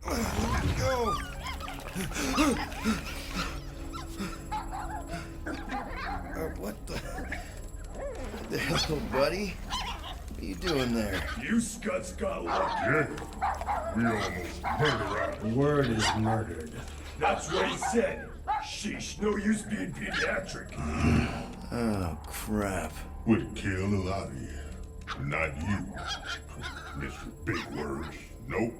Go! What the hell, buddy? What are you doing there? You scuts got lucky. Yeah, we almost murdered The word is murdered. That's what he said. Sheesh, no use being pediatric. Oh, crap. Would kill a lot of you. Not you, Mr. Big Words. Nope.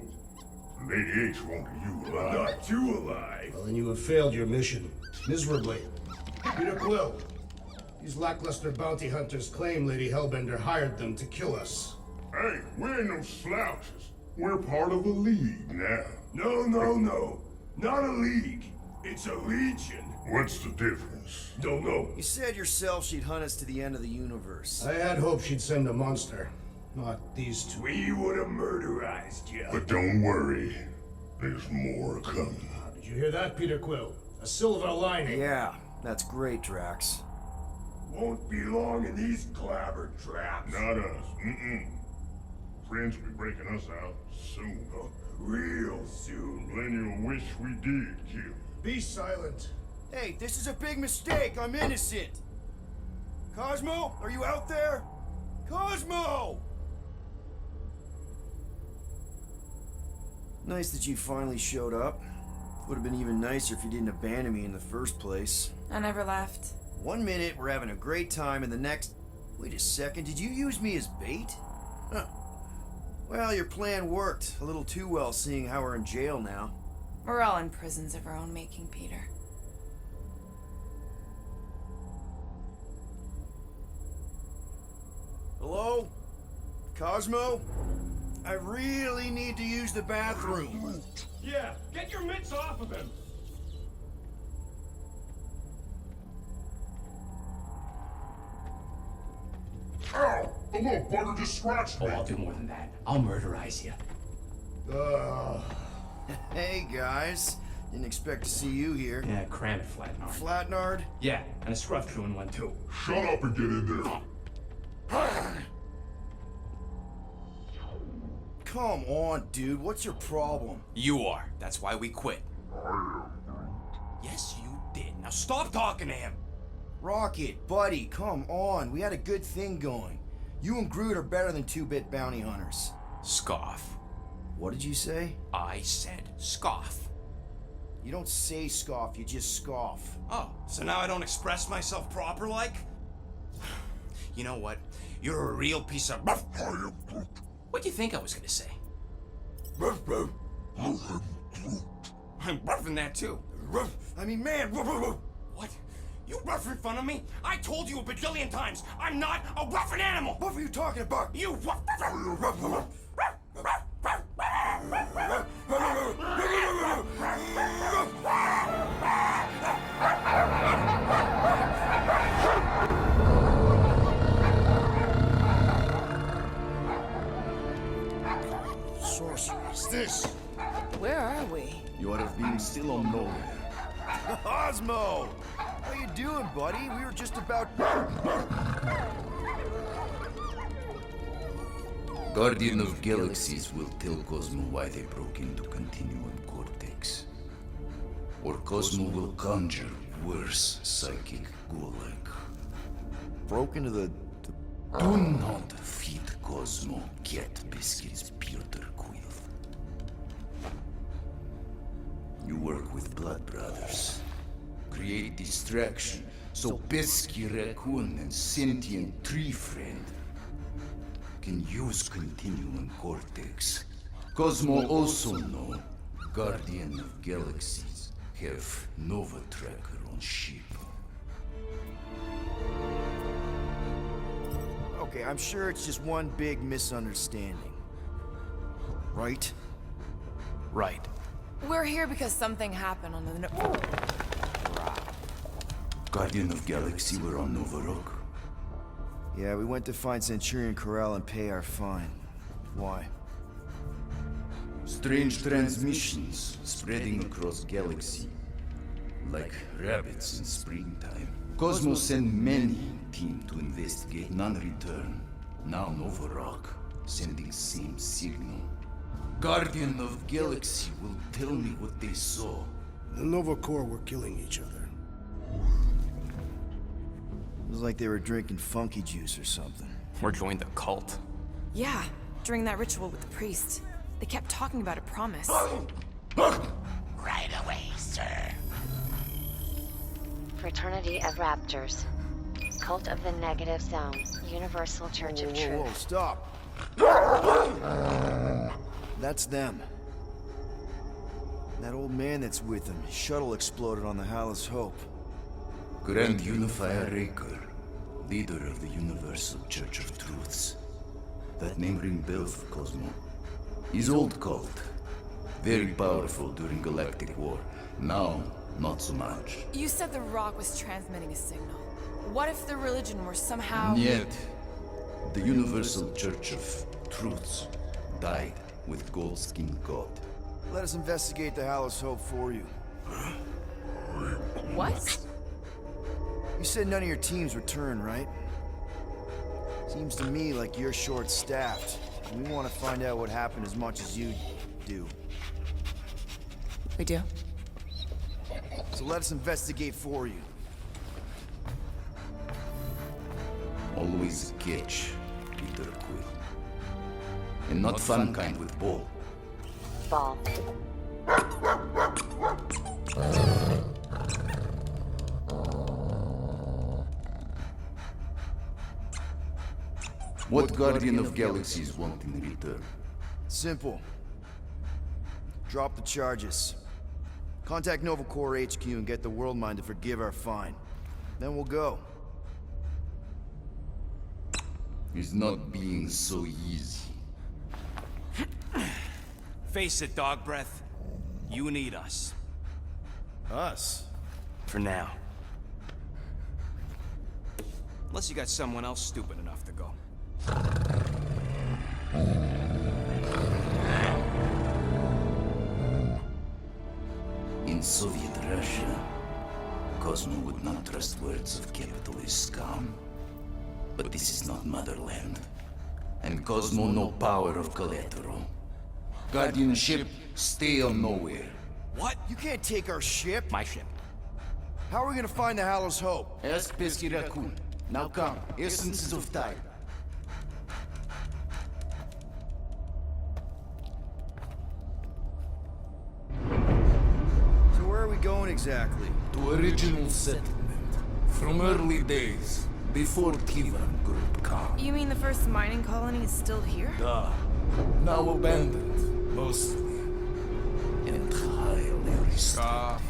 Lady H wanted you alive. Not too alive. Well, then you have failed your mission. Miserably. Peter Quill. These lackluster bounty hunters claim Lady Hellbender hired them to kill us. Hey, we ain't no slouches. We're part of a league now. No. Not a league. It's a legion. What's the difference? Don't know. You said yourself she'd hunt us to the end of the universe. I had hoped she'd send a monster, not these two. We would have murderized you. But don't worry. There's more coming. Did you hear that, Peter Quill? A silver lining. Yeah, that's great, Drax. Won't be long in these clabber traps. Not us. Friends will be breaking us out soon. Real soon. Then you'll wish we did kill. Be silent. Hey, this is a big mistake. I'm innocent. Cosmo, are you out there? Cosmo! Nice that you finally showed up. Would have been even nicer if you didn't abandon me in the first place. I never left. 1 minute, we're having a great time, and the next... Wait a second, did you use me as bait? Huh. Well, your plan worked. A little too well, seeing how we're in jail now. We're all in prisons of our own making, Peter. Hello? Cosmo? I really need to use the bathroom. Yeah, get your mitts off of him. Ow! The little bugger just scratched me. Oh, I'll do more than that. I'll murderize you. Hey, guys. Didn't expect to see you here. Yeah, cram it, Flatnard. Flatnard? Yeah, and a scruff crew in one too. Shut up and get in there. Come on, dude. What's your problem? You are. That's why we quit. Yes, you did. Now stop talking to him. Rocket, buddy, come on. We had a good thing going. You and Groot are better than two-bit bounty hunters. Scoff. What did you say? I said scoff. You don't say scoff, you just scoff. Oh, so now I don't express myself proper like? You know what? You're a real piece of... What do you think I was gonna say? I'm ruffing that too. I mean, man. What? You rough in front of me? I told you a bajillion times, I'm not a ruffin' animal! What were you talking about? You Sorcerer's this? Where are we? You ought to have been still on nowhere. Cosmo! How you doing, buddy? We were just about... Guardian of Galaxies will tell Cosmo why they broke into Continuum Cortex. Or Cosmo will conjure worse psychic gulag. Broke into the... Do not feed Cosmo cat biscuits, Peter Quill. You work with Blood Brothers. Create distraction so Pesky Raccoon and Sentient Tree Friend can use Continuum Cortex. Cosmo also know Guardian of Galaxies have Nova Tracker on ship. Okay, I'm sure it's just one big misunderstanding. Right? Right. We're here because something happened on the... Guardian of Galaxy were on Nova Rock. Yeah, we went to find Centurion Corral and pay our fine. Why? Strange transmissions spreading across galaxy, like rabbits in springtime. Cosmo sent many team to investigate, none return. Now Nova Rock sending same signal. Guardian of Galaxy will tell me what they saw. The Nova Corps were killing each other. It was like they were drinking funky juice or something. Or joined the cult. Yeah, during that ritual with the priest. They kept talking about a promise. Right away, sir. Fraternity of Raptors. Cult of the Negative Zone. Universal Church of Truth. Whoa, stop. That's them. That old man that's with them. His shuttle exploded on the Hallis Hope. Grand Unifier Raker, leader of the Universal Church of Truths. That name ring bell for Cosmo. His old cult. Very powerful during Galactic War. Now, not so much. You said the rock was transmitting a signal. What if the religion were somehow... Yet, the Universal Church of Truths died with Gold-Skinned God. Let us investigate the Hallis Hope for you. What? You said none of your teams returned, right? Seems to me like you're short-staffed. We want to find out what happened as much as you do. We do. So let us investigate for you. Always a catch, Peter Quill. And not fun kind with ball. Ball. What Guardian of Galaxies want in return? Simple. Drop the charges. Contact Nova Corps HQ and get the World Mind to forgive our fine. Then we'll go. It's not being so easy. Face it, dog breath. You need us. Us? For now. Unless you got someone else stupid enough to go. In Soviet Russia, Cosmo would not trust words of capitalist scum. But this is not motherland. And Cosmo no power of collateral. Guardianship, stay on nowhere. What? You can't take our ship. My ship. How are we gonna find the Hallis Hope? Ask Pesky Raccoon. Now come, essences of time. So where are we going exactly? To original settlement. From early days, before Kivan Group come. You mean the first mining colony is still here? Duh. Now abandoned, mostly. And highly restricted.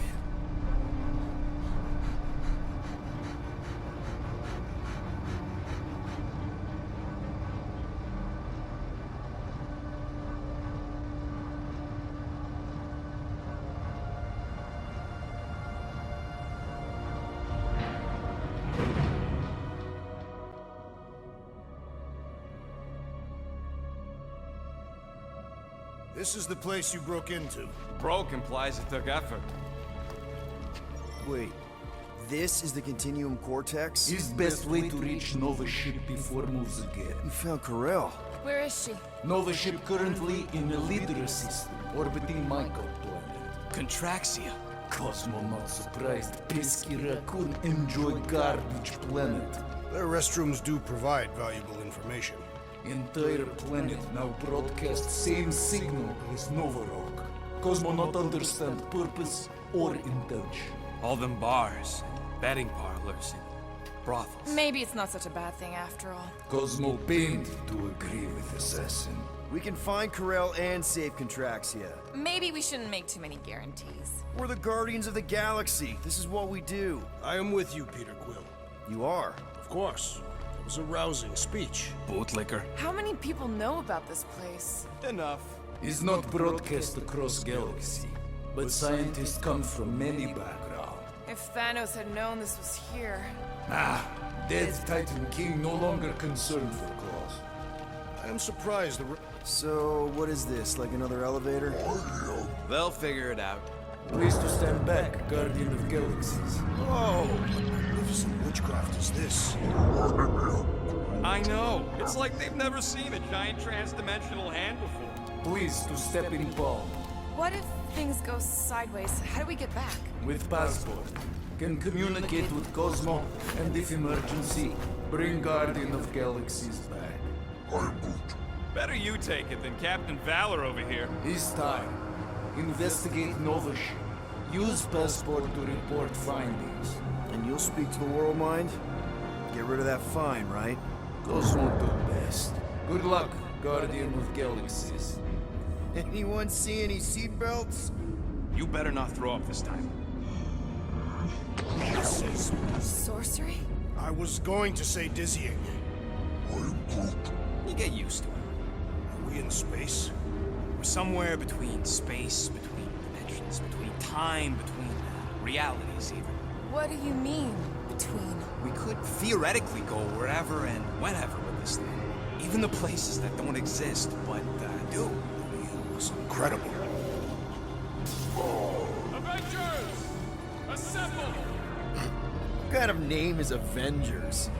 This is the place you broke into. Broke implies it took effort. Wait, this is the Continuum Cortex? Is best way to reach Nova ship before moves again. You found Corel. Where is she? Nova ship currently in the Lydra system, orbiting Michael planet. Contraxia. Cosmo not surprised. Pesky Raccoon enjoy garbage planet. Their restrooms do provide valuable information. Entire planet now broadcast same signal as Nova Rock. Cosmo not understand purpose or intention. All them bars, betting parlors, and brothels. Maybe it's not such a bad thing after all. Cosmo pained to agree with Assassin. We can find Corel and save Contraxia. Maybe we shouldn't make too many guarantees. We're the Guardians of the Galaxy. This is what we do. I am with you, Peter Quill. You are. Of course. It was a rousing speech. Bootlicker. How many people know about this place? Enough. Is not broadcast across galaxy, but scientists come from many backgrounds. If Thanos had known this was here... Dead Titan King no longer concerned for cause. I am surprised the... So, what is this? Like another elevator? They'll figure it out. Please to stand back, Guardian of Galaxies. Whoa! What magnificent witchcraft is this? I know. It's like they've never seen a giant trans-dimensional hand before. Please to step in Paul. What if things go sideways? How do we get back? With passport. Can communicate with Cosmo, and if emergency, bring Guardian of Galaxies back. Better you take it than Captain Valor over here. This time, investigate Nova ship. Use passport to report findings. And you'll speak to the World Mind? Get rid of that fine, right? Cosmo do best. Good luck, Guardian of Galaxies. Anyone see any seatbelts? You better not throw up this time. This is... Sorcery? I was going to say dizzying. You get used to it. Are we in space? We're somewhere between space, between dimensions, between time, between realities even. What do you mean, between? We could theoretically go wherever and whenever with this thing. Even the places that don't exist, but do. It's incredible. Avengers! Assemble! What kind of name is Avengers?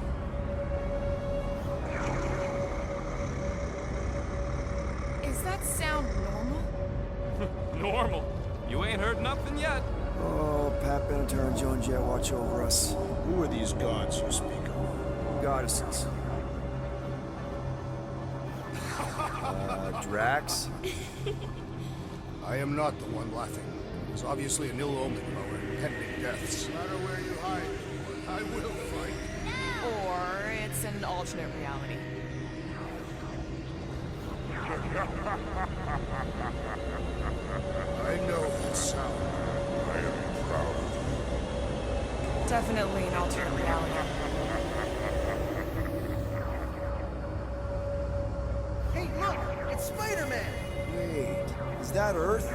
Is that sound normal? Normal. You ain't heard nothing yet. Oh, Pat Benatar and Joan Jett watch over us. Who are these gods you speak of? Goddesses. Drax? I am not the one laughing. It was obviously an ill omen of our impending deaths. No matter where you hide, I will fight. Or it's an alternate reality. I know that sound. I am proud. Definitely an alternate reality. Hey, look! It's Spider-Man! Wait, is that Earth?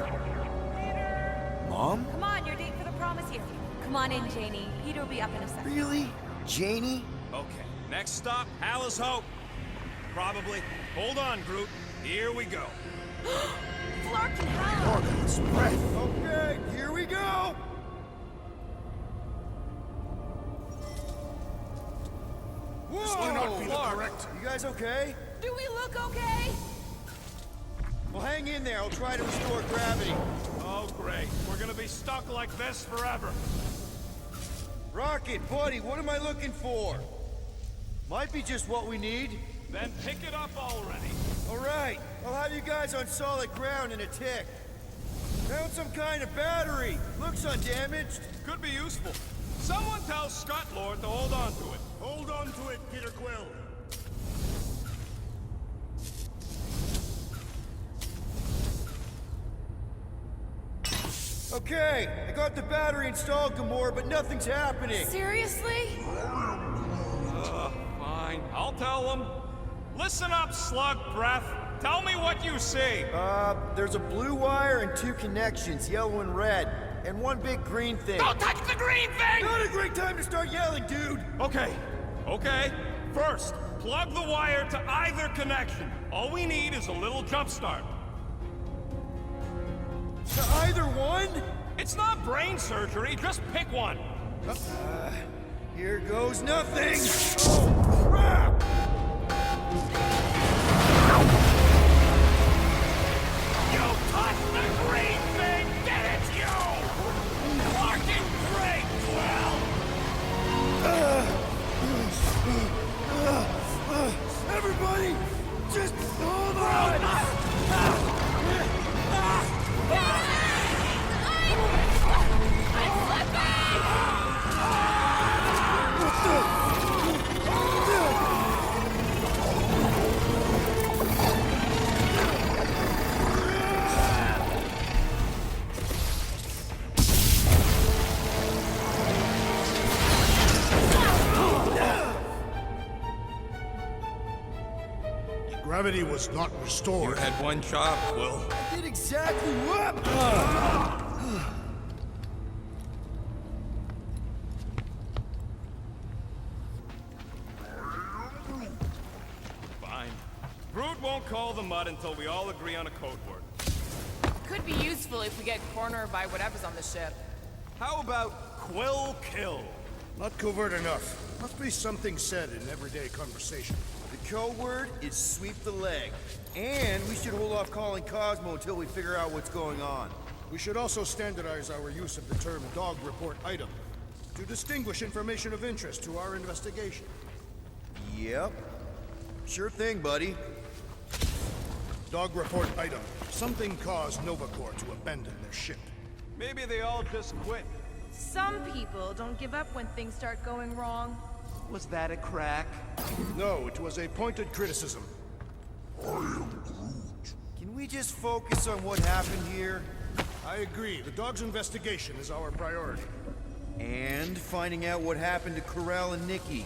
Mom? Come on, your date for the prom is here. Come on in, Janie. Peter will be up in a second. Really? Janie? Okay, next stop, Hal's Hope. Probably. Hold on, Groot. Here we go. Flark and Hal! Organs, breath. Okay, here we go! Whoa! This may not be the Clark, correct. You guys okay? Do we look okay? Well, hang in there. I'll try to restore gravity. Oh, great. We're gonna be stuck like this forever. Rocket, buddy, what am I looking for? Might be just what we need. Then pick it up already. All right, I'll have you guys on solid ground in a tick. Found some kind of battery. Looks undamaged. Could be useful. Someone tell Scott Lord to hold on to it. Hold on to it, Peter Quill. Okay, I got the battery installed, Gamora, but nothing's happening. Seriously? Fine, I'll tell them. Listen up, slug breath. Tell me what you see. There's a blue wire and two connections, yellow and red, and one big green thing. Don't touch the green thing! Not a great time to start yelling, dude! Okay. First, plug the wire to either connection. All we need is a little jump start. To either one? It's not brain surgery, just pick one. Here goes nothing! Oh, crap! You touched the green thing! Get it, you! Fucking great, Quill! Everybody, just hold on! Gravity was not You restored. had one job, Quill. I did exactly what? Fine. Groot won't call the mud until we all agree on a code word. Could be useful if we get cornered by whatever's on the ship. How about Quill Kill? Not covert enough. Must be something said in everyday conversation. The code word is sweep the leg. And we should hold off calling Cosmo until we figure out what's going on. We should also standardize our use of the term dog report item to distinguish information of interest to our investigation. Yep. Sure thing, buddy. Dog report item. Something caused Nova Corps to abandon their ship. Maybe they all just quit. Some people don't give up when things start going wrong. Was that a crack? No, it was a pointed criticism. Can we just focus on what happened here? I agree. The dog's investigation is our priority. And finding out what happened to Corell and Nikki.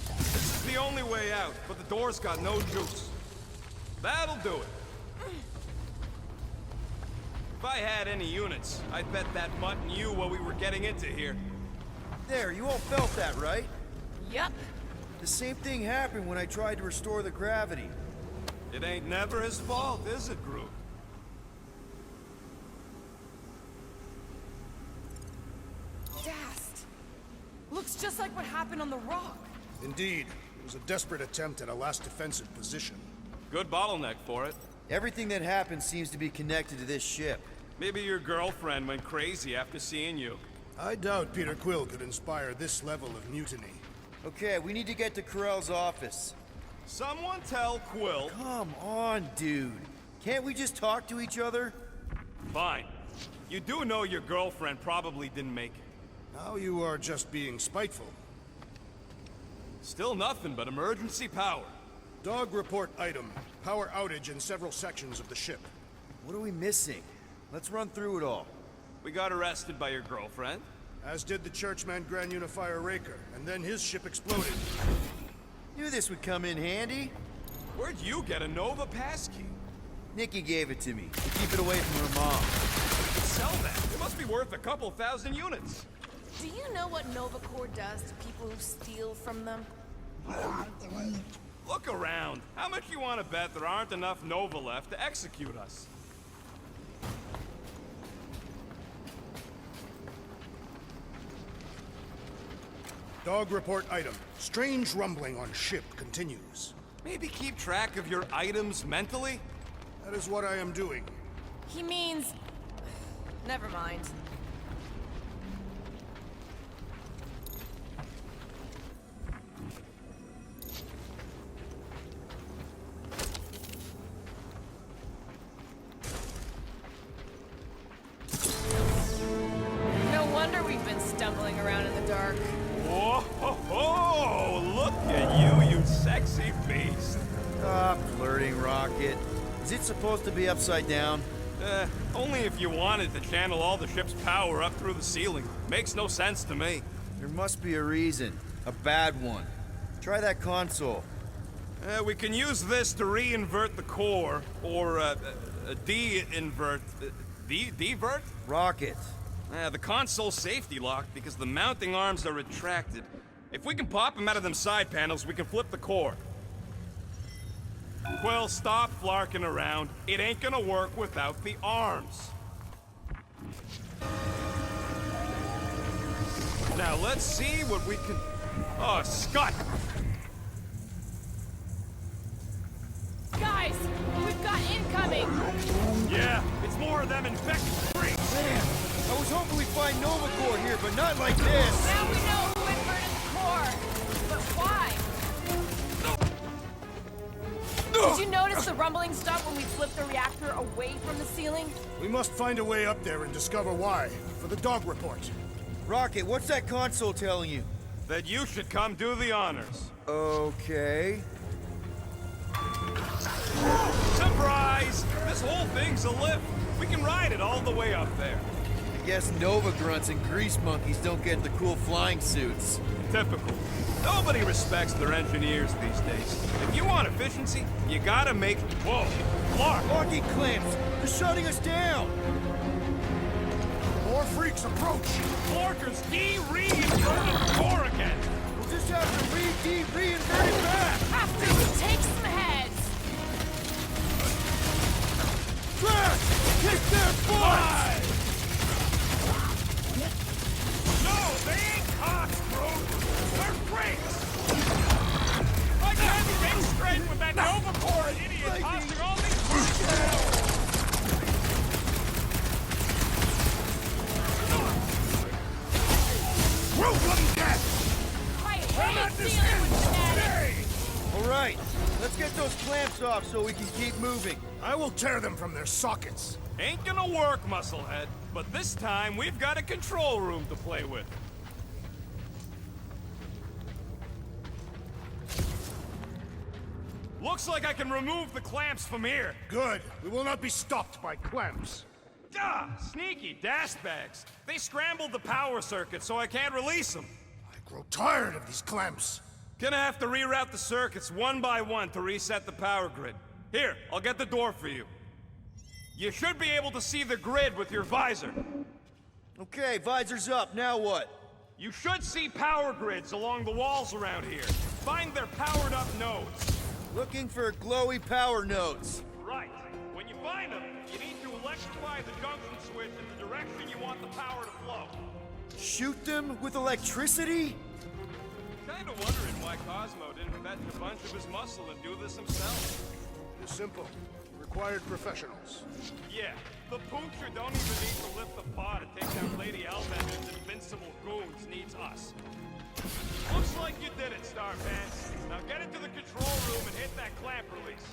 This is the only way out, but the door's got no juice. That'll do it. If I had any units, I'd bet that mutt and you while we were getting into here. There, you all felt that, right? Yup. The same thing happened when I tried to restore the gravity. It ain't never his fault, is it, Groot? Dast. Looks just like what happened on the rock. Indeed, it was a desperate attempt at a last defensive position. Good bottleneck for it. Everything that happened seems to be connected to this ship. Maybe your girlfriend went crazy after seeing you. I doubt Peter Quill could inspire this level of mutiny. Okay, we need to get to Corell's office. Someone tell Quill. Come on, dude. Can't we just talk to each other? Fine. You do know your girlfriend probably didn't make it. Now you are just being spiteful. Still nothing but emergency power. Dog report item. Power outage in several sections of the ship. What are we missing? Let's run through it all. We got arrested by your girlfriend. As did the churchman Grand Unifier Raker, and then his ship exploded. Knew this would come in handy. Where'd you get a Nova passkey? Nikki gave it to me to keep it away from her mom. Sell that. It must be worth a couple thousand units. Do you know what Nova Corps does to people who steal from them? Look around. How much you want to bet there aren't enough Nova left to execute us? Dog report item. Strange rumbling on ship continues. Maybe keep track of your items mentally? That is what I am doing. He means... Never mind. No wonder we've been stumbling around in the dark. Whoa, ho, ho, look at you sexy beast. Stop flirting, Rocket. Is it supposed to be upside down? Only if you wanted to channel all the ship's power up through the ceiling. Makes no sense to me. There must be a reason. A bad one. Try that console. We can use this to re-invert the core, or de-invert... Divert? Rocket. The console's safety locked because the mounting arms are retracted. If we can pop them out of them side panels, we can flip the core. Quill, stop flarking around. It ain't gonna work without the arms. Now let's see what we can... Oh, Scott! Guys, we've got incoming! Yeah, it's more of them infected freaks! Man, I was hoping we'd find Nova Corps here, but not like this! Now we know who inverted the core! But why? Did you notice the rumbling stopped when we flipped the reactor away from the ceiling? We must find a way up there and discover why, for the dog report. Rocket, what's that console telling you? That you should come do the honors. Okay. Surprise! This whole thing's a lift. We can ride it all the way up there. I guess Nova grunts and grease monkeys don't get the cool flying suits. Typical. Nobody respects their engineers these days. If you want efficiency, you gotta make... Whoa! Clark! Hockey clamps! They're shutting us down! More freaks approach! Clarkers de-reinverted the core again! We'll just have to reinvert it back! Have to take some heads! Trash! Kick their butts! No, they ain't cops, bro! They're freaks! Concentrate with that Nova Corps idiot tossing all these We'll bloody dead! I hate dealing with fanatics! All right, let's get those clamps off so we can keep moving. I will tear them from their sockets. Ain't gonna work, Musclehead. But this time, we've got a control room to play with. Looks like I can remove the clamps from here. Good. We will not be stopped by clamps. Ah, sneaky dashbags. They scrambled the power circuit, so I can't release them. I grow tired of these clamps. Gonna have to reroute the circuits one by one to reset the power grid. Here, I'll get the door for you. You should be able to see the grid with your visor. Okay, visor's up. Now what? You should see power grids along the walls around here. Find their powered up nodes. Looking for glowy power nodes. Right. When you find them, you need to electrify the junction switch in the direction you want the power to flow. Shoot them with electricity? Kinda wondering why Cosmo didn't fetch a bunch of his muscle and do this himself. It's simple. Required professionals. Yeah, the Poocher don't even need to lift the paw to take down Lady Hellbender's invincible goons, needs us. Looks like you did it, Starpants. Now get into the control room and hit that clamp release.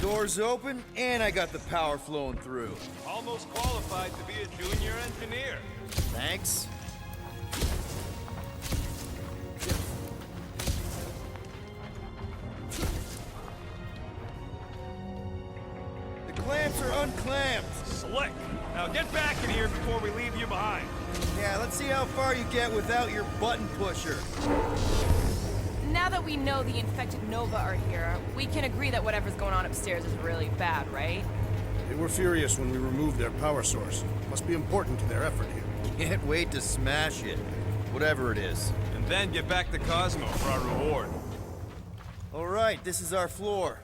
Doors open, and I got the power flowing through. Almost qualified to be a junior engineer. Thanks. The clamps are unclamped. Slick. Now get back in here before we leave you behind. Yeah, let's see how far you get without your button pusher. Now that we know the infected Nova are here, we can agree that whatever's going on upstairs is really bad, right? They were furious when we removed their power source. Must be important to their effort here. Can't wait to smash it. Whatever it is. And then get back to Cosmo for our reward. All right, this is our floor.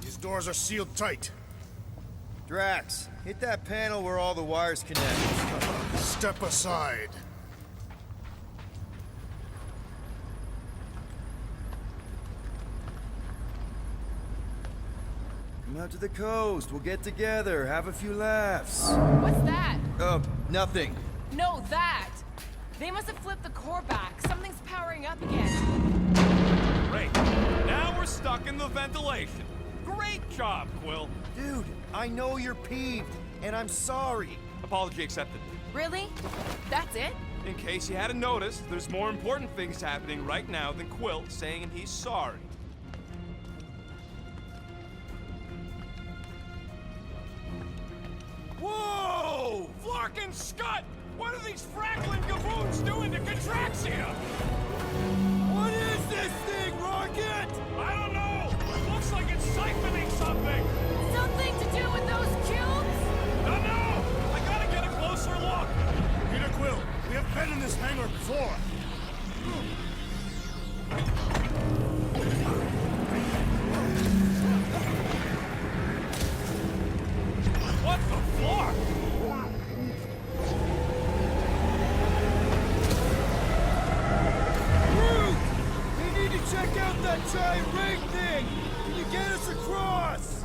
These doors are sealed tight. Drax, hit that panel where all the wires connect. Step aside. Come out to the coast. We'll get together, have a few laughs. What's that? Nothing. No, that! They must have flipped the core back. Something's powering up again. Great. Now we're stuck in the ventilation. Great job, Quill. Dude, I know you're peeved, and I'm sorry. Apology accepted. Really? That's it? In case you hadn't noticed, there's more important things happening right now than Quill saying he's sorry. Whoa! Flark and Scud! What are these frackling gaboons doing to Contraxia? What is this thing, Rocket? I don't know! It looks like it's siphoning something! Something to do with those cubes? Don't know! I gotta get a closer look! Peter Quill, we have been in this hangar before. What the fuck? Groot! We need to check out that giant rig thing! Can you get us across?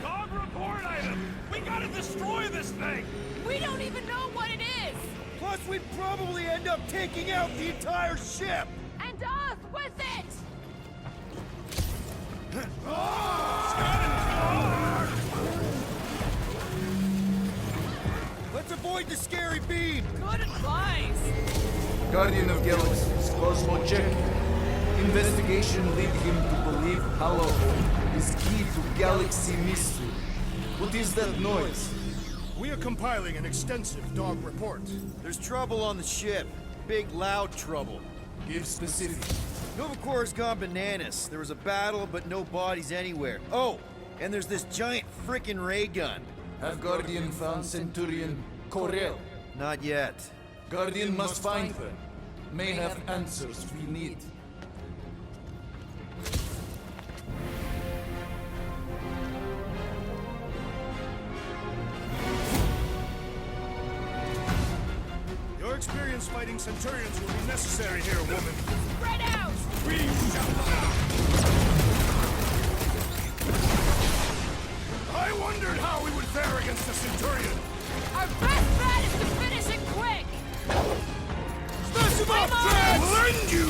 Dog report item! We gotta destroy this thing! We don't even know what it is! Plus, we'd probably end up taking out the entire ship! And us with it! Let's avoid the scary beam! Good advice! Guardian of Galaxies, Cosmo check. Investigation lead him to believe Hollow is key to galaxy mystery. What is that noise? We are compiling an extensive dog report. There's trouble on the ship. Big, loud trouble. Give specific. Nova Corps gone bananas. There was a battle, but no bodies anywhere. Oh, and there's this giant frickin' ray gun. Have Guardian found Centurion Corel? Not yet. Guardian must find her. May have answers we need. fighting Centurions will be necessary here, woman. Spread out! We shall... I wondered how we would fare against the Centurion. Our best bet is to finish it quick! Smash him up, Jax! We'll end you!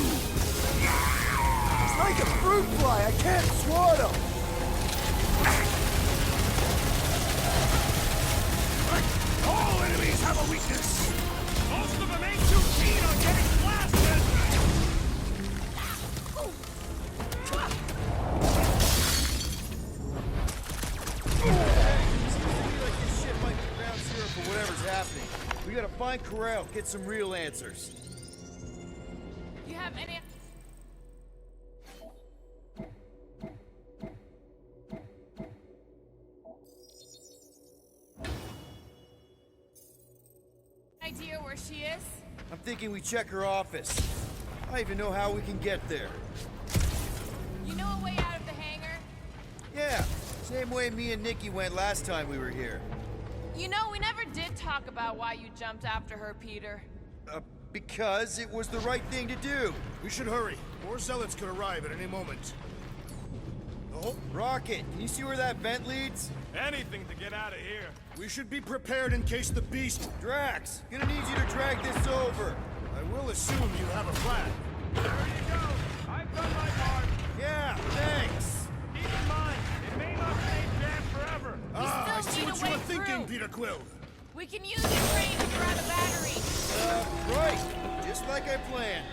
It's like a fruit fly. I can't swat him. All enemies have a weakness. Most of them ain't too keen on getting blasted! Like this shit might be ground zero for whatever's happening. We gotta find Corral, get some real answers. You have any idea where she is? I'm thinking we check her office. I don't even know how we can get there. You know a way out of the hangar? Yeah, same way me and Nikki went last time we were here. You know, we never did talk about why you jumped after her, Peter. Because it was the right thing to do. We should hurry. More zealots could arrive at any moment. Oh, Rocket, can you see where that vent leads? Anything to get out of here. we should be prepared in case the beast... Drax, gonna need you to drag this over. I will assume you have a plan. There you go. I've done my part. Yeah, thanks. Keep in mind, it may not stay jammed forever. I still see need what a you way were thinking, through. Peter Quill. We can use your train to grab a battery. Right, just like I planned.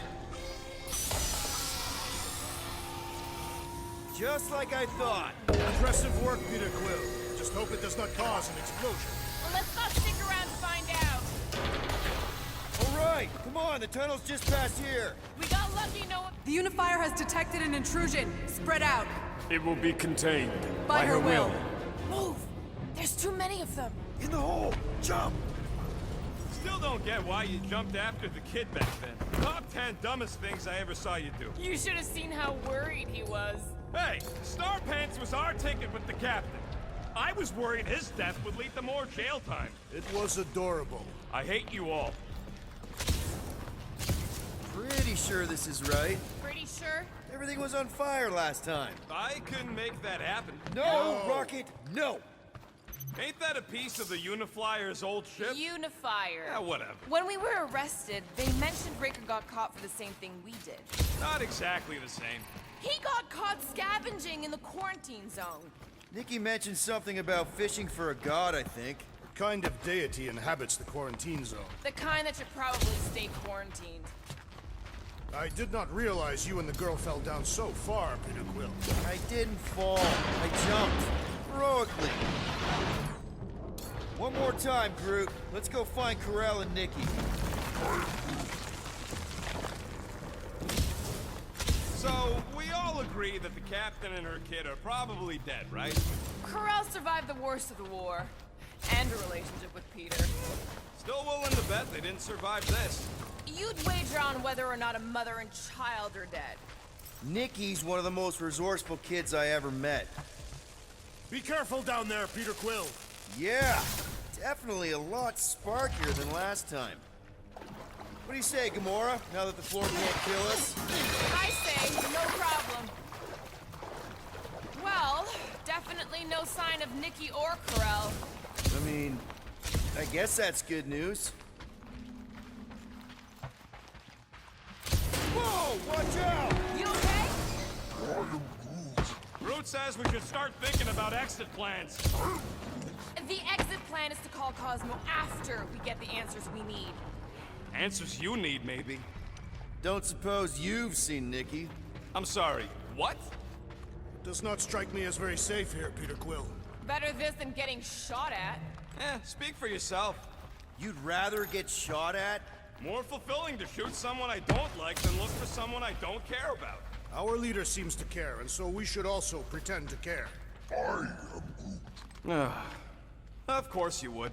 Just like I thought. Impressive work, Peter Quill. Just hope it does not cause an explosion. Well, let's not stick around to find out. All right, come on, the tunnel's just past here. We got lucky, no one... The Unifier has detected an intrusion. Spread out. It will be contained. By her will. Move! There's too many of them. In the hole, jump! Still don't get why you jumped after the kid back then. Top 10 dumbest things I ever saw you do. You should have seen how worried he was. Hey, Star Pants was our ticket with the captain. I was worried his death would lead to more jail time. It was adorable. I hate you all. Pretty sure this is right. Pretty sure? Everything was on fire last time. I couldn't make that happen. No, Rocket, no! Ain't that a piece of the Uniflyer's old ship? Unifier. Yeah, whatever. When we were arrested, they mentioned Raker got caught for the same thing we did. Not exactly the same. He got caught scavenging in the quarantine zone. Nikki mentioned something about fishing for a god, I think. What kind of deity inhabits the quarantine zone? The kind that should probably stay quarantined. I did not realize you and the girl fell down so far, Peter Quill. I didn't fall. I jumped. Heroically. One more time, Groot. Let's go find Corral and Nikki. So, we all agree that the captain and her kid are probably dead, right? Corral survived the worst of the war. And a relationship with Peter. Still willing to bet they didn't survive this. You'd wager on whether or not a mother and child are dead. Nikki's one of the most resourceful kids I ever met. Be careful down there, Peter Quill. Yeah, definitely a lot sparkier than last time. What do you say, Gamora, now that the floor can't kill us? I say, no problem. Well, definitely no sign of Nikki or Corral. I mean, I guess that's good news. Whoa, watch out! You okay? Groot says we should start thinking about exit plans. The exit plan is to call Cosmo after we get the answers we need. Answers you need, maybe. Don't suppose you've seen Nikki? I'm sorry, what? Does not strike me as very safe here, Peter Quill. Better this than getting shot at. Speak for yourself. You'd rather get shot at? More fulfilling to shoot someone I don't like than look for someone I don't care about. Our leader seems to care, and so we should also pretend to care. I am Groot. Of course you would.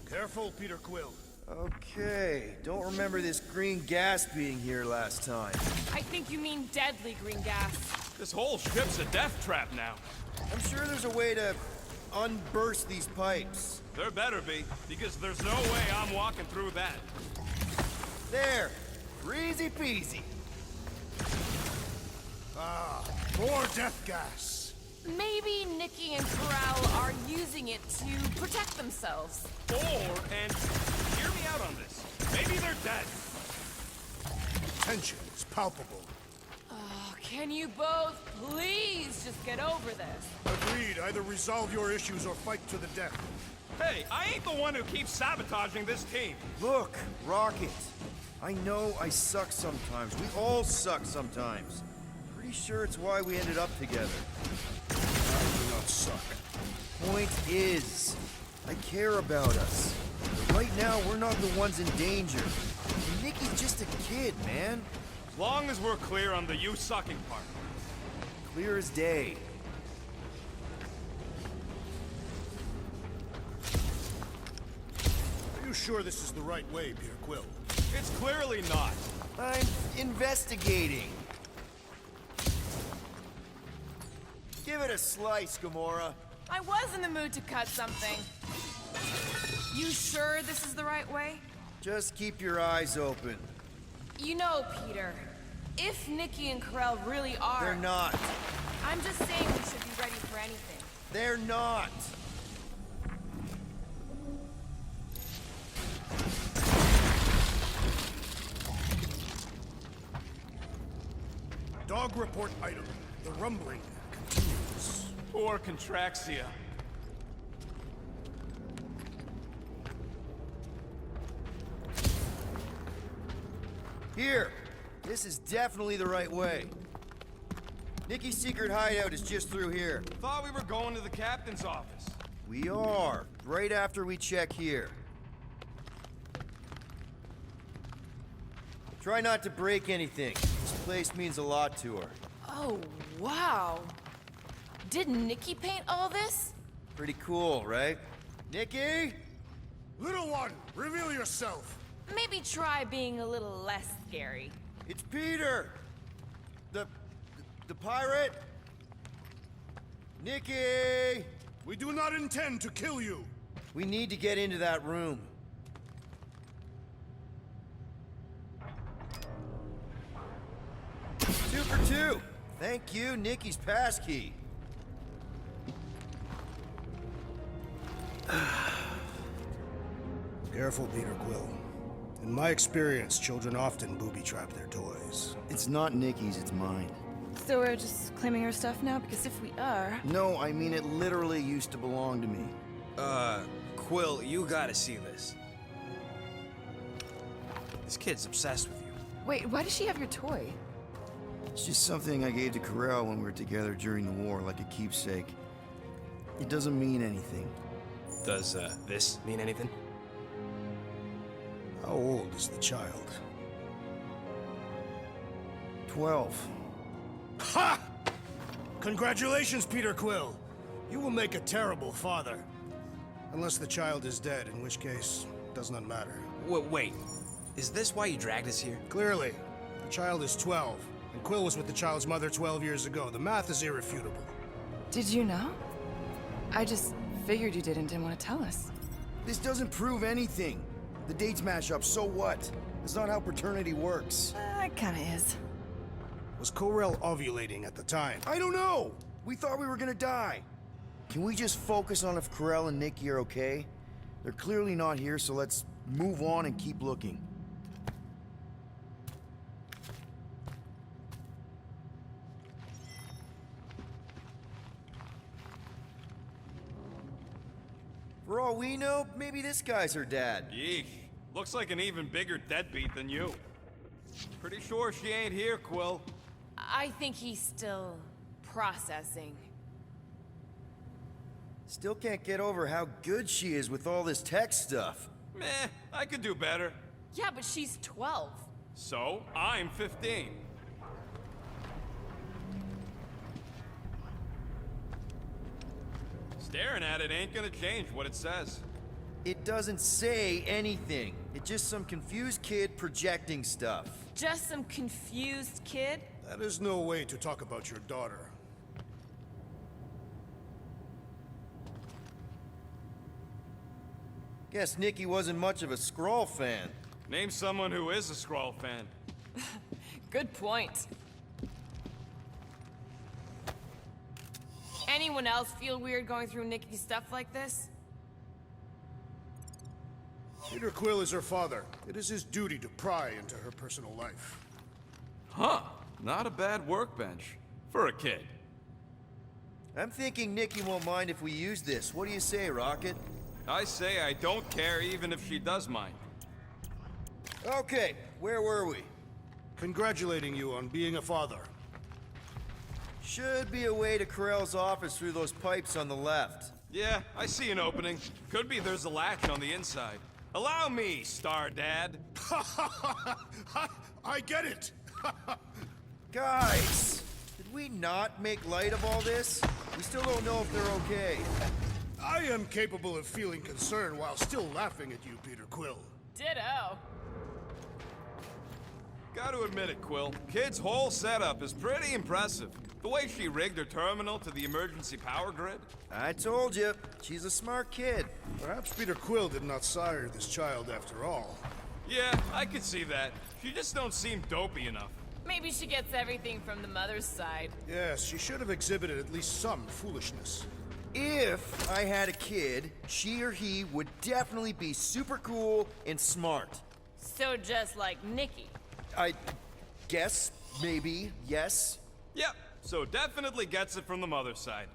Careful, Peter Quill. Okay, don't remember this green gas being here last time. I think you mean deadly green gas. This whole ship's a death trap now. I'm sure there's a way to unburst these pipes. There better be, because there's no way I'm walking through that. There. Easy peasy. Ah, more death gas. Maybe Nikki and Corral are using it to protect themselves. And hear me out on this. Maybe they're dead. Tension is palpable. Oh, can you both please just get over this? Agreed. Either resolve your issues or fight to the death. Hey, I ain't the one who keeps sabotaging this team. Look, Rocket. I know I suck sometimes. We all suck sometimes. Pretty sure it's why we ended up together. I do not suck. Point is, I care about us. But right now, we're not the ones in danger. And Nikki's just a kid, man. As long as we're clear on the you sucking part. Clear as day. Are you sure this is the right way, Peter Quill? It's clearly not. I'm investigating. Give it a slice, Gamora. I was in the mood to cut something. You sure this is the right way? Just keep your eyes open. You know, Peter, if Nikki and Corell really are... They're not. I'm just saying we should be ready for anything. They're not. Dog report item. The rumbling continues. Or Contraxia. Here. This is definitely the right way. Nikki's secret hideout is just through here. Thought we were going to the captain's office. We are. Right after we check here. Try not to break anything. This place means a lot to her. Oh, wow. Did Nikki paint all this? Pretty cool, right? Nikki? Little one, reveal yourself. Maybe try being a little less scary. It's Peter! The pirate? Nikki! We do not intend to kill you. We need to get into that room. Two for two. Thank you, Nikki's passkey. Careful, Peter Quill. In my experience, children often booby-trap their toys. It's not Nikki's, it's mine. So we're just claiming her stuff now? Because if we are... No, I mean it literally used to belong to me. Quill, you gotta see this. This kid's obsessed with you. Wait, why does she have your toy? It's just something I gave to Corral when we were together during the war, like a keepsake. It doesn't mean anything. Does, this mean anything? How old is the child? 12. Ha! Congratulations, Peter Quill. You will make a terrible father. Unless the child is dead, in which case, it does not matter. Wait. Is this why you dragged us here? Clearly. The child is 12, and Quill was with the child's mother 12 years ago. The math is irrefutable. Did you know? I just figured you didn't want to tell us. This doesn't prove anything. The dates match up, so what? That's not how paternity works. It kinda is. Was Corell ovulating at the time? I don't know! We thought we were gonna die. Can we just focus on if Corell and Nikki are okay? They're clearly not here, so let's move on and keep looking. For all we know, maybe this guy's her dad. Yeesh. Looks like an even bigger deadbeat than you. Pretty sure she ain't here, Quill. I think he's still processing. Still can't get over how good she is with all this tech stuff. Meh, I could do better. Yeah, but she's 12. So, I'm 15. Staring at it ain't gonna change what it says. It doesn't say anything. It's just some confused kid projecting stuff. Just some confused kid? That is no way to talk about your daughter. Guess Nikki wasn't much of a Skrull fan. Name someone who is a Skrull fan. Good point. Anyone else feel weird going through Nikki's stuff like this? Peter Quill is her father. It is his duty to pry into her personal life. Huh. Not a bad workbench. For a kid. I'm thinking Nikki won't mind if we use this. What do you say, Rocket? I say I don't care even if she does mind. Okay, where were we? Congratulating you on being a father. Should be a way to Corell's office through those pipes on the left. Yeah, I see an opening. Could be there's a latch on the inside. Allow me, Star Dad. I get it! Guys, did we not make light of all this? We still don't know if they're okay. I am capable of feeling concern while still laughing at you, Peter Quill. Ditto. Gotta admit it, Quill. Kid's whole setup is pretty impressive. The way she rigged her terminal to the emergency power grid. I told you, she's a smart kid. Perhaps Peter Quill did not sire this child after all. Yeah, I could see that. She just don't seem dopey enough. Maybe she gets everything from the mother's side. Yes, she should have exhibited at least some foolishness. If I had a kid, she or he would definitely be super cool and smart. So just like Nikki. I guess, maybe, yes. Yep, so definitely gets it from the mother's side.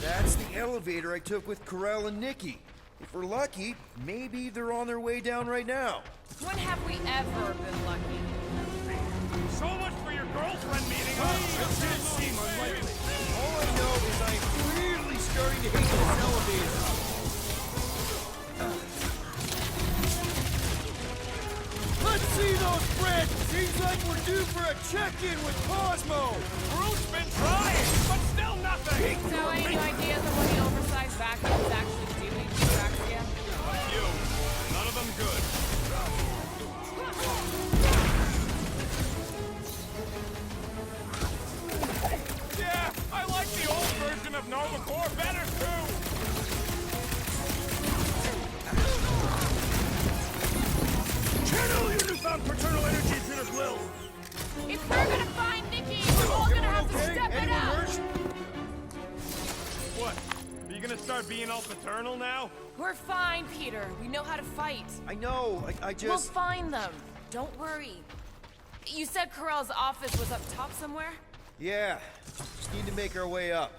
That's the elevator I took with Corell and Nikki. If we're lucky, maybe they're on their way down right now. When have we ever been lucky? So much for your girlfriend meeting. It did seem unlikely. All I know is I'm really starting to hate this elevator. Let's see those prints! Seems like we're due for a check-in with Cosmo! Groot's been trying, but still nothing! So any new ideas on what the oversized vacuum is actually doing to Draxia? A few. None of them good. Yeah, I like the old version of Nova Corps better too! Channel your newfound paternal energy, Peter Quill! If we're gonna find Nikki, we're all gonna have to step it up! What? Are you gonna start being all paternal now? We're fine, Peter. We know how to fight. I know, I just... We'll find them. Don't worry. You said Corell's office was up top somewhere? Yeah, just need to make our way up.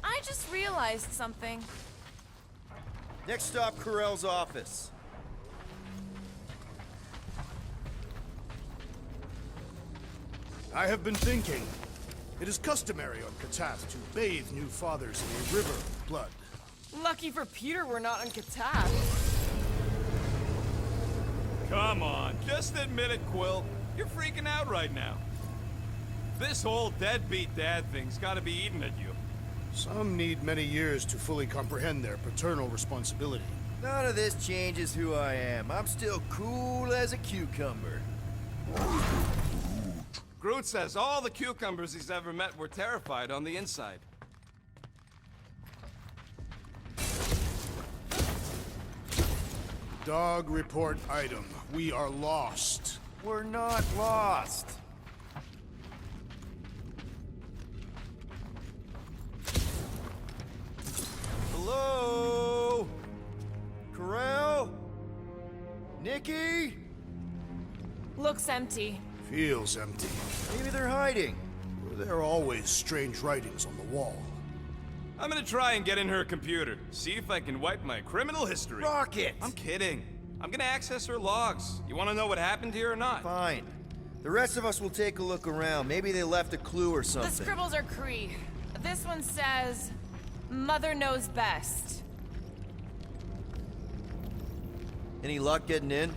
I just realized something. Next stop, Corell's office. I have been thinking. It is customary on Katath to bathe new fathers in a river of blood. Lucky for Peter we're not on Katath. Come on, just admit it, Quill. You're freaking out right now. This whole deadbeat dad thing's gotta be eating at you. Some need many years to fully comprehend their paternal responsibility. None of this changes who I am. I'm still cool as a cucumber. Groot says all the cucumbers he's ever met were terrified on the inside. Dog report item. We are lost. We're not lost. Hello? Corell? Nikki? Looks empty. Feels empty. Maybe they're hiding. There are always strange writings on the wall. I'm gonna try and get in her computer, see if I can wipe my criminal history. Rocket! I'm kidding. I'm gonna access her logs. You wanna know what happened here or not? Fine. The rest of us will take a look around. Maybe they left a clue or something. The scribbles are Kree. This one says, Mother knows best. Any luck getting in?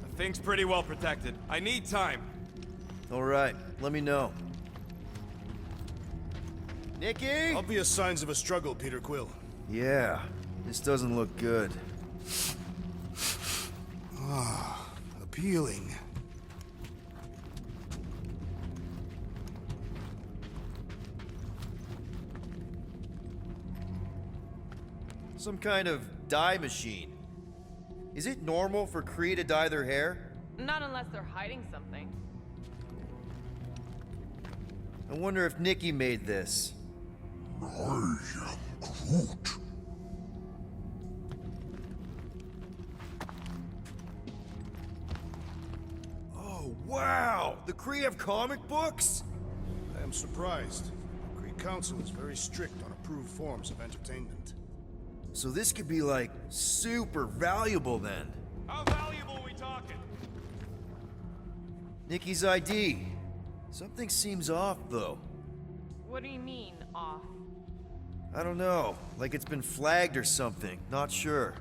The thing's pretty well protected. I need time. All right, let me know. Nikki? Obvious signs of a struggle, Peter Quill. Yeah. This doesn't look good. Ah, appealing. Some kind of dye machine. Is it normal for Kree to dye their hair? Not unless they're hiding something. I wonder if Nikki made this. I am Groot. Oh, wow! The Kree have comic books? I am surprised. The Kree Council is very strict on approved forms of entertainment. So this could be like super valuable then. How valuable we talking? Nikki's ID. Something seems off though. What do you mean, off? I don't know. Like it's been flagged or something. Not sure.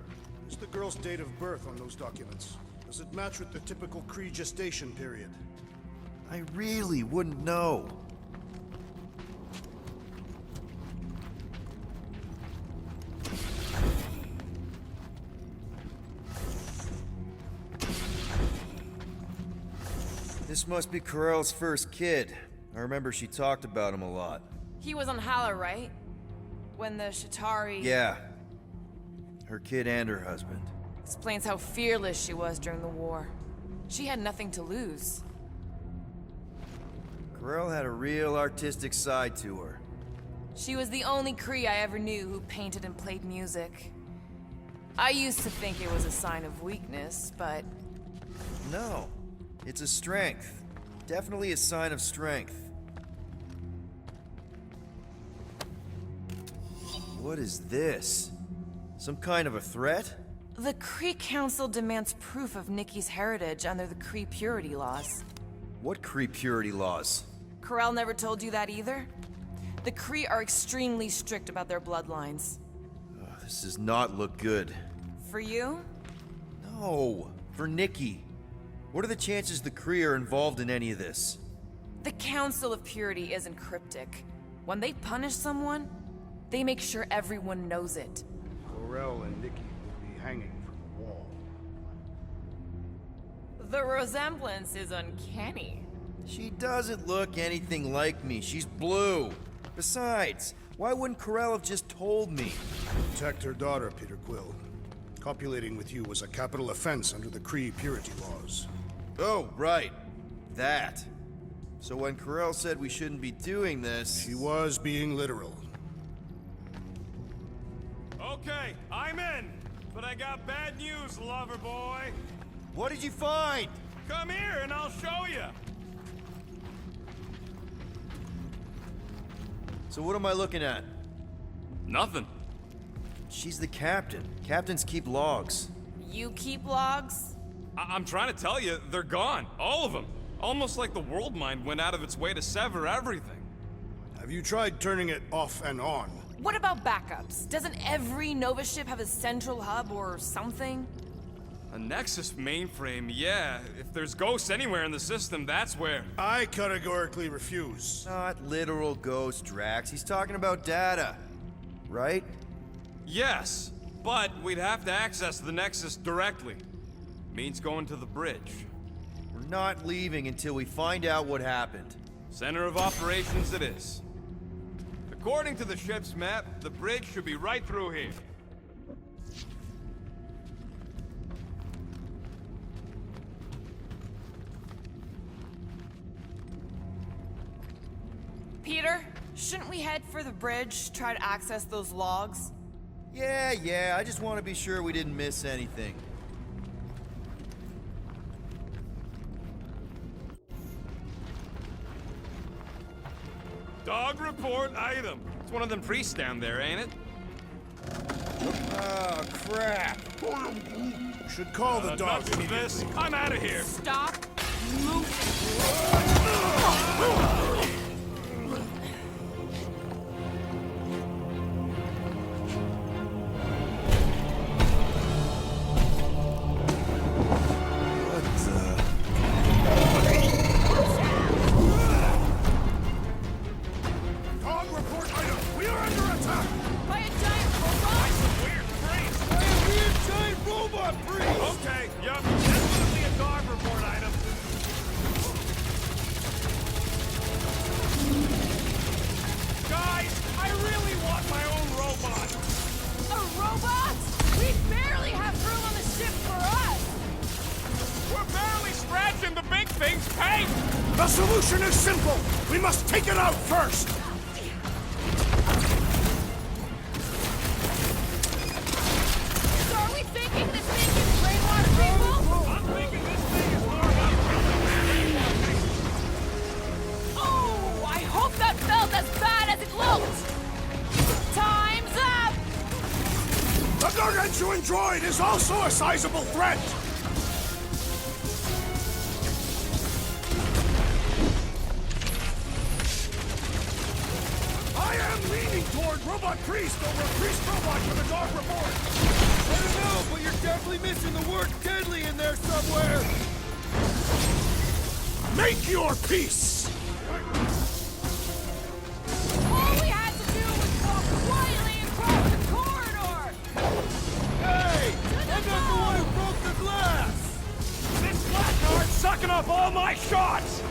What's the girl's date of birth on those documents? Does it match with the typical Kree gestation period? I really wouldn't know. This must be Carell's first kid. I remember she talked about him a lot. He was on Hala, right? When the Shatari... Yeah. Her kid and her husband. Explains how fearless she was during the war. She had nothing to lose. Carell had a real artistic side to her. She was the only Kree I ever knew who painted and played music. I used to think it was a sign of weakness, but... No. It's a strength. Definitely a sign of strength. What is this? Some kind of a threat? The Kree Council demands proof of Nikki's heritage under the Kree purity laws. What Kree purity laws? Carell never told you that either? The Kree are extremely strict about their bloodlines. Oh, this does not look good. For you? No, for Nikki. What are the chances the Kree are involved in any of this? The Council of Purity isn't cryptic. When they punish someone, they make sure everyone knows it. Carell and Nikki will be hanging from the wall. The resemblance is uncanny. She doesn't look anything like me. She's blue. Besides, why wouldn't Carell have just told me? Protect her daughter, Peter Quill. Copulating with you was a capital offense under the Kree purity laws. Oh, right. That. So when Carell said we shouldn't be doing this... She was being literal. Okay, I'm in. But I got bad news, lover boy. What did you find? Come here and I'll show you. So what am I looking at? Nothing. She's the captain. Captains keep logs. You keep logs? I'm trying to tell you, they're gone. All of them. Almost like the world mind went out of its way to sever everything. Have you tried turning it off and on? What about backups? Doesn't every Nova ship have a central hub or something? A Nexus mainframe, yeah. If there's ghosts anywhere in the system, that's where. I categorically refuse. Not literal ghost, Drax. He's talking about data. Right? Yes, but we'd have to access the Nexus directly. Means going to the bridge. We're not leaving until we find out what happened. Center of operations it is. According to the ship's map, the bridge should be right through here. Peter, shouldn't we head for the bridge, try to access those logs? Yeah, I just want to be sure we didn't miss anything. Dog report item. It's one of them priests down there, ain't it? Oh, crap. Should call the dogs Enough of this. I'm out of here. Stop moving. Dog report item! We are under attack! By a giant robot? Weird freak. The solution is simple. We must take it out first. So are we thinking this thing can brainwash people? I'm thinking this thing is more about... Oh, I hope that felt as bad as it looked. Time's up. The gargantuan droid is also a sizable threat. I am leaning toward Robot Priest over Priest Robot for the dog report. I don't know, but you're definitely missing the word deadly in there somewhere. Make your peace. All we had to do was walk quietly across the corridor. Hey, I'm not the one who broke the glass. This blackguard's sucking up all my shots!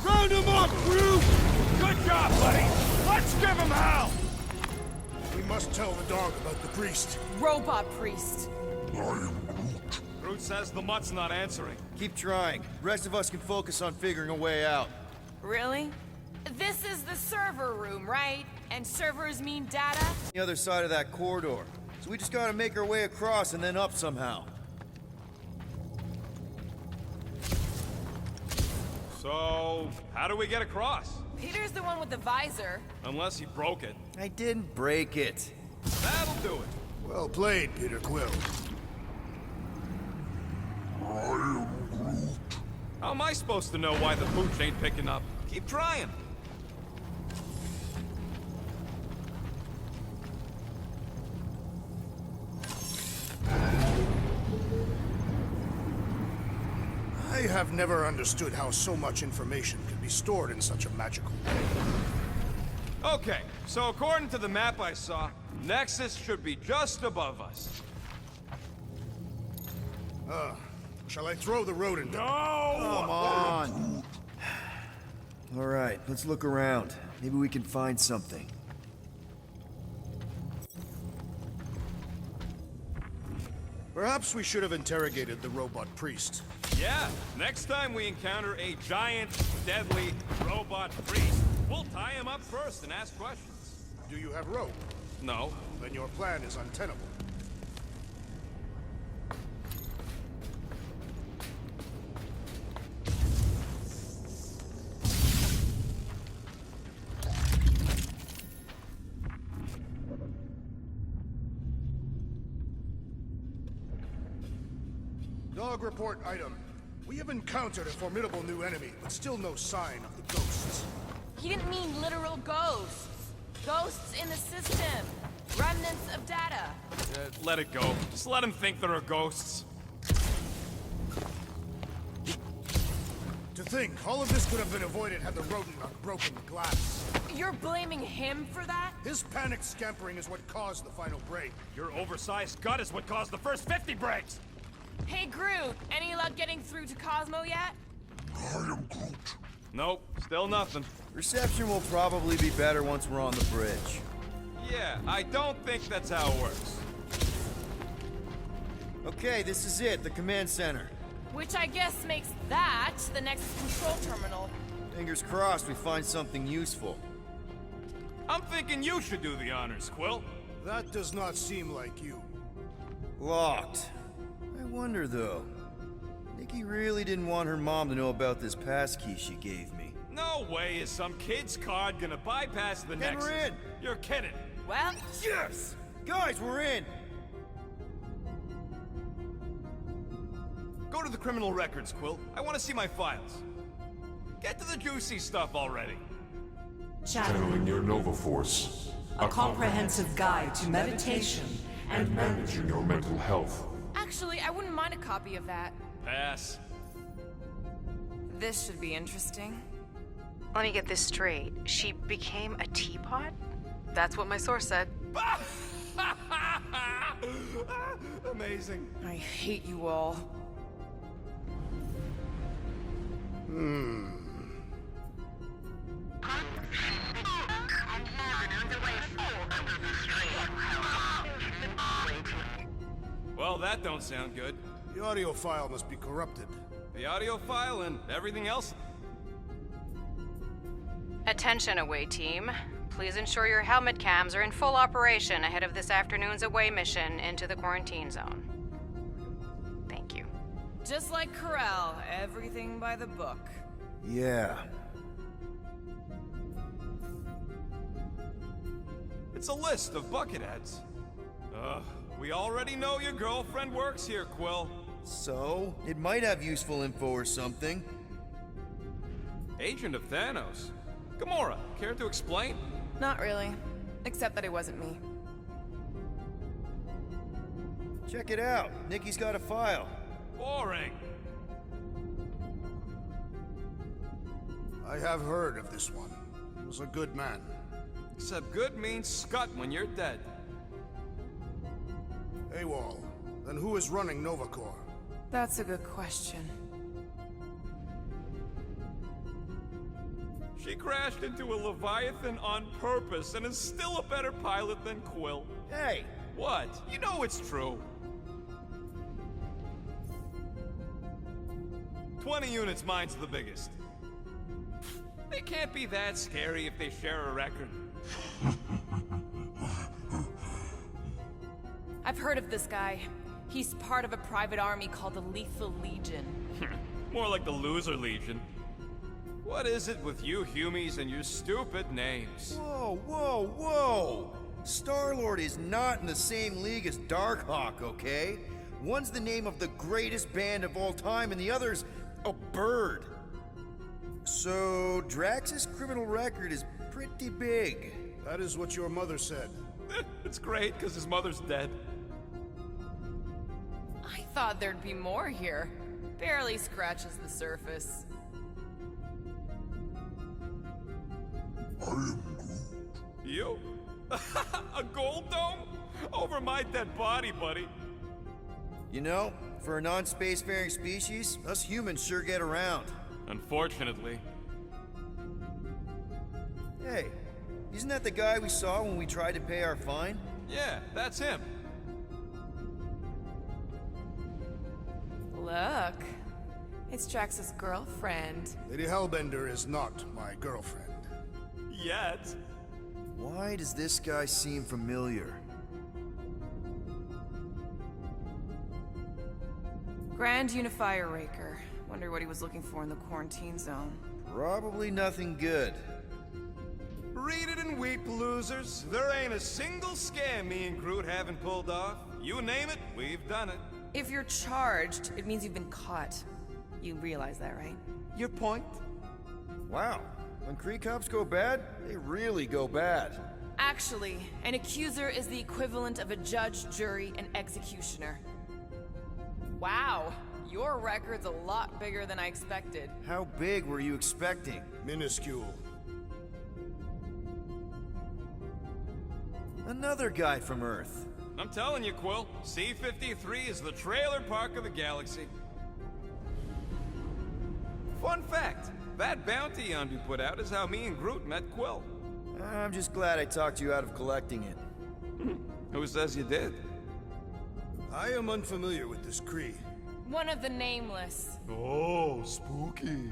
Round him up, crew. Good job, buddy! Let's give him hell! We must tell the dog about the priest. Robot priest. Groot says the mutt's not answering. Keep trying. The rest of us can focus on figuring a way out. Really? This is the server room, right? And servers mean data? The other side of that corridor. So we just gotta make our way across and then up somehow. So, how do we get across? Peter's the one with the visor. Unless he broke it. I didn't break it. That'll do it. Well played, Peter Quill. How am I supposed to know why the pooch ain't picking up? Keep trying. I have never understood how so much information can be stored in such a magical way. Okay, so according to the map I saw, Nexus should be just above us. Shall I throw the rodent? No! Come on! Alright, let's look around. Maybe we can find something. Perhaps we should have interrogated the robot priest. Yeah, next time we encounter a giant, deadly robot priest, we'll tie him up first and ask questions. Do you have rope? No. Then your plan is untenable. Dog report item. We have encountered a formidable new enemy, but still no sign of the ghosts. He didn't mean literal ghosts. Ghosts in the system. Remnants of data. Let it go. Just let him think there are ghosts. To think, all of this could have been avoided had the rodent not broken the glass. You're blaming him for that? His panicked scampering is what caused the final break. Your oversized gut is what caused the first 50 breaks! Hey, Groot, any luck getting through to Cosmo yet? I am Groot. Nope, still nothing. Reception will probably be better once we're on the bridge. Yeah, I don't think that's how it works. Okay, this is it, the command center. Which I guess makes that the next control terminal. Fingers crossed we find something useful. I'm thinking you should do the honors, Quill. That does not seem like you. Locked. I wonder, though. Nikki really didn't want her mom to know about this passkey she gave me. No way is some kid's card gonna bypass the And Nexus. we're in! You're kidding. Well, Yes! Guys, we're in! Go to the criminal records, Quill. I want to see my files. Get to the juicy stuff already. Channeling your Nova Force. A comprehensive guide to meditation And managing your mental health. actually, I wouldn't mind a copy of that. Pass. This should be interesting. Let me get this straight. She became a teapot? That's what my source said. Amazing. I hate you all. that don't sound good. The audio file must be corrupted. The audio file and everything else. Attention away team. Please ensure your helmet cams are in full operation ahead of this afternoon's away mission into the quarantine zone. Thank you. Just like Corral, everything by the book. Yeah. It's a list of bucketheads. We already know your girlfriend works here, Quill. So, it might have useful info or something. Agent of Thanos. Gamora, care to explain? Not really. Except that it wasn't me. Check it out. Nikki's got a file. Boring. I have heard of this one. He was a good man. Except good means scut when you're dead. AWOL. Then who is running Nova Corps? That's a good question. She crashed into a Leviathan on purpose and is still a better pilot than Quill. Hey! What? You know it's true. 20 units, mine's the biggest. They can't be that scary if they share a record. I've heard of this guy. He's part of a private army called the Lethal Legion. More like the Loser Legion. What is it with you Humies and your stupid names? Whoa, whoa, whoa! Star-Lord is not in the same league as Darkhawk, okay? One's the name of the greatest band of all time, and the other's a bird. So, Drax's criminal record is pretty big. That is what your mother said. It's great, because his mother's dead. I thought there'd be more here. Barely scratches the surface. You? A gold dome? Over my dead body, buddy. You know, for a non-spacefaring species, us humans sure get around. Unfortunately. Hey, isn't that the guy we saw when we tried to pay our fine? Yeah, that's him. Look. It's Drax's girlfriend. Lady Hellbender is not my girlfriend. Yet. Why does this guy seem familiar? Grand Unifier Raker. Wonder what he was looking for in the quarantine zone. Probably nothing good. Read it and weep, losers. There ain't a single scam me and Groot haven't pulled off. You name it, we've done it. If you're charged, it means you've been caught. You realize that, right? Your point? Wow. When Kree cops go bad, they really go bad. Actually, an accuser is the equivalent of a judge, jury, and executioner. Wow, your record's a lot bigger than I expected. How big were you expecting? Minuscule. Another guy from Earth. I'm telling you, Quill, C-53 is the trailer park of the galaxy. Fun fact, that bounty hunt you put out is how me and Groot met Quill. I'm just glad I talked you out of collecting it. Who says you did? I am unfamiliar with this Kree. One of the Nameless. Oh, spooky.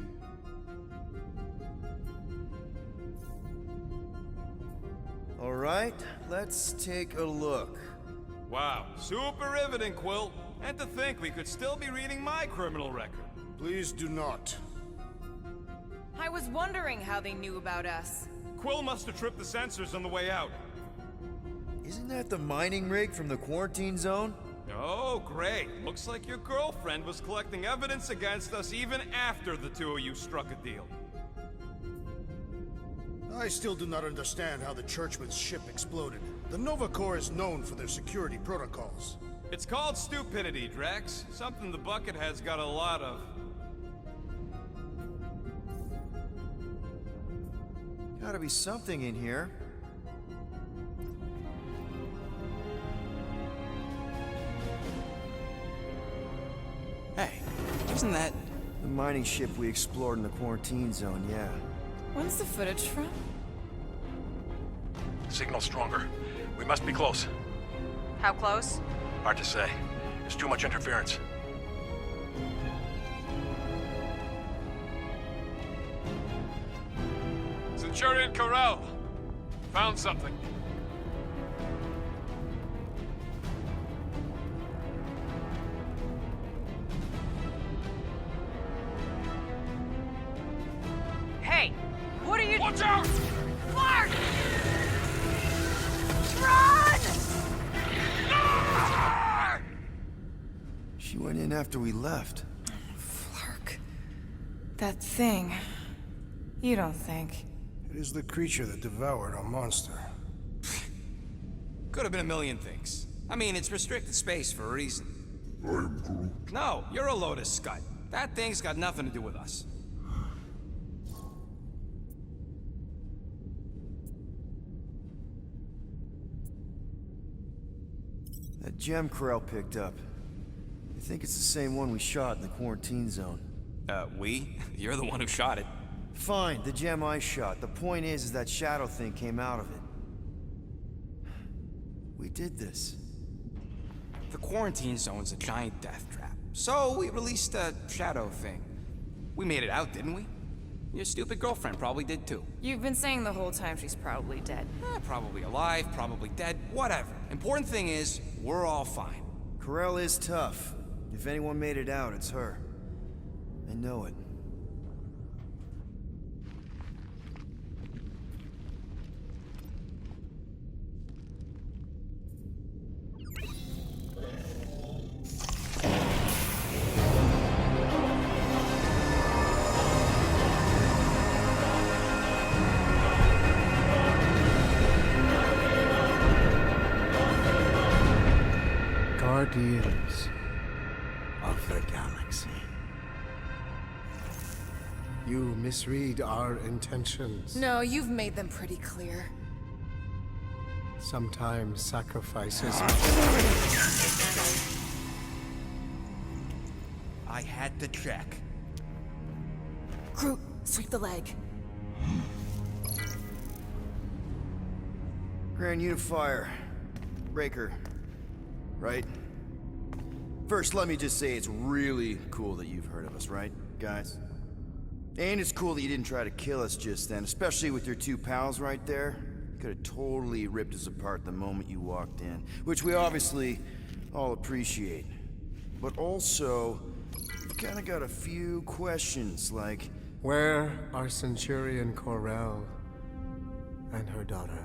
All right, let's take a look. Wow, super riveting, Quill. And to think we could still be reading my criminal record. Please do not. I was wondering how they knew about us. Quill must have tripped the sensors on the way out. Isn't that the mining rig from the quarantine zone? Oh, great. Looks like your girlfriend was collecting evidence against us even after the two of you struck a deal. I still do not understand how the Churchman's ship exploded. The Nova Corps is known for their security protocols. It's called stupidity, Drax. Something the Buckethead's got a lot of. Gotta be something in here. Hey, isn't that... The mining ship we explored in the quarantine zone, yeah. When's the footage from? Signal stronger. We must be close. How close? Hard to say. There's too much interference. Centurion Corral. Found something. Hey, what are you— Watch out! Clark! Run! She went in after we left. Flark. That thing. You don't think. It is the creature that devoured our monster. Could have been a million things. I mean, it's restricted space for a reason. No, you're a Lotus Scud. That thing's got nothing to do with us. That gem Corell picked up. I think it's the same one we shot in the quarantine zone. We? You're the one who shot it. Fine, the gem I shot. The point is that shadow thing came out of it. We did this. The quarantine zone's a giant death trap. So we released a shadow thing. We made it out, didn't we? Your stupid girlfriend probably did too. You've been saying the whole time she's probably dead. Probably alive, probably dead, whatever. Important thing is, we're all fine. Corell is tough. If anyone made it out, it's her. I know it. Guardians of the Galaxy. You misread our intentions. No, you've made them pretty clear. Sometimes sacrifices. I had to check. Groot, sweep the leg. Grand Unifier. Breaker. Right? First, let me just say it's really cool that you've heard of us, right, guys? And it's cool that you didn't try to kill us just then, especially with your two pals right there. Could have totally ripped us apart the moment you walked in, which we obviously all appreciate. But also, we've kind of got a few questions, like... Where are Centurion Corell and her daughter?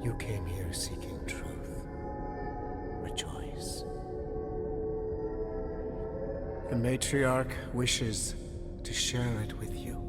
You came here seeking truth. Rejoice. The matriarch wishes to share it with you.